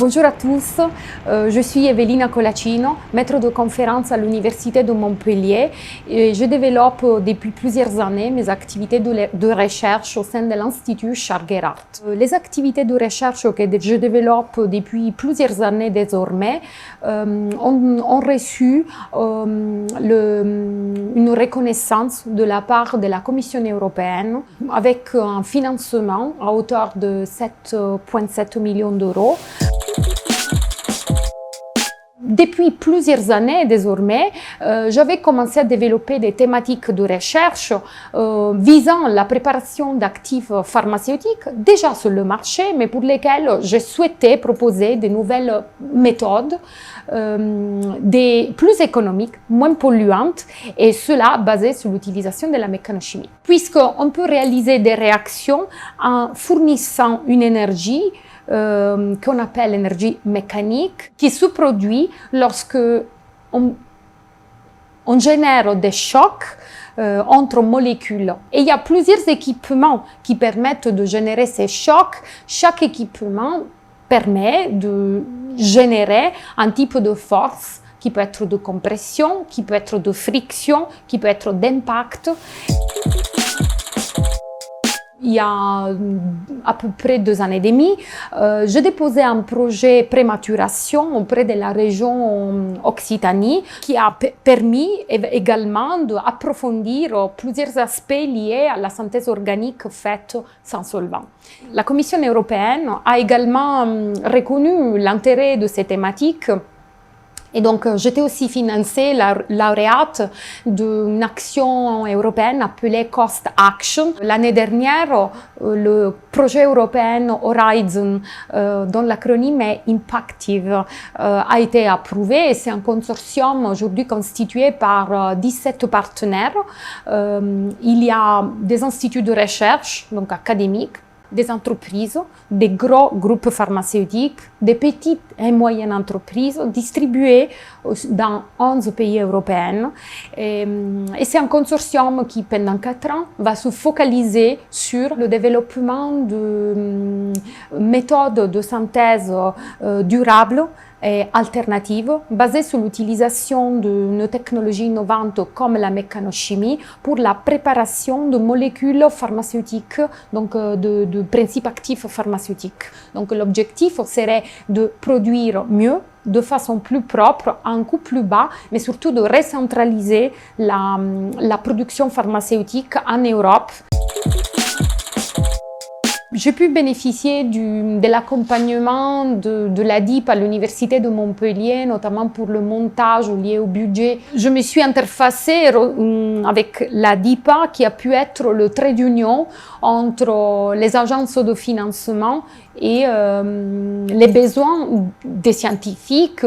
Bonjour à tous, je suis Evelina Colacino, maître de conférence à l'Université de Montpellier et je développe depuis plusieurs années mes activités de recherche au sein de l'Institut Charles Gerhardt. Les activités de recherche que je développe depuis plusieurs années désormais ont reçu une reconnaissance de la part de la Commission européenne avec un financement à hauteur de 7,7 millions d'euros. Depuis plusieurs années désormais, j'avais commencé à développer des thématiques de recherche visant la préparation d'actifs pharmaceutiques déjà sur le marché, mais pour lesquels je souhaitais proposer de nouvelles méthodes plus économiques, moins polluantes, et cela basé sur l'utilisation de la mécanochimie. Puisqu'on peut réaliser des réactions en fournissant une énergie qu'on appelle l'énergie mécanique, qui se produit lorsque on génère des chocs entre molécules. Et il y a plusieurs équipements qui permettent de générer ces chocs. Chaque équipement permet de générer un type de force qui peut être de compression, qui peut être de friction, qui peut être d'impact. Il y a à peu près 2 ans et demi, j'ai déposé un projet prématuration auprès de la région Occitanie qui a permis également d'approfondir plusieurs aspects liés à la synthèse organique faite sans solvant. La Commission européenne a également reconnu l'intérêt de ces thématiques. Et donc, j'étais aussi financée, lauréate d'une action européenne appelée Cost Action. L'année dernière, le projet européen Horizon, dont l'acronyme est Impactive, a été approuvé et c'est un consortium aujourd'hui constitué par 17 partenaires. Il y a des instituts de recherche, donc académiques, des entreprises, des gros groupes pharmaceutiques, des petites et moyennes entreprises distribuées dans 11 pays européens. Et c'est un consortium qui, pendant 4 ans, va se focaliser sur le développement de méthodes de synthèse durables et alternatives basées sur l'utilisation d'une technologie innovante comme la mécanochimie pour la préparation de molécules pharmaceutiques, donc de principes actifs pharmaceutiques. Donc l'objectif serait de produire mieux, de façon plus propre, à un coût plus bas, mais surtout de recentraliser la production pharmaceutique en Europe. J'ai pu bénéficier de l'accompagnement de l'ADIP à l'Université de Montpellier, notamment pour le montage lié au budget. Je me suis interfacée avec l'ADIPA, qui a pu être le trait d'union entre les agences de financement et les besoins des scientifiques.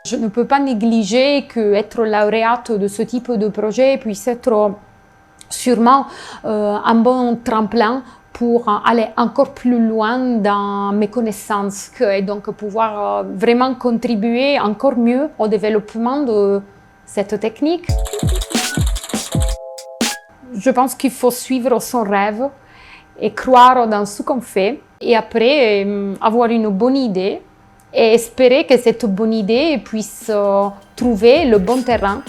Je ne peux pas négliger qu'être lauréate de ce type de projet puisse être sûrement un bon tremplin pour aller encore plus loin dans mes connaissances et donc pouvoir vraiment contribuer encore mieux au développement de cette technique. Je pense qu'il faut suivre son rêve et croire dans ce qu'on fait et après avoir une bonne idée et espérer que cette bonne idée puisse trouver le bon terrain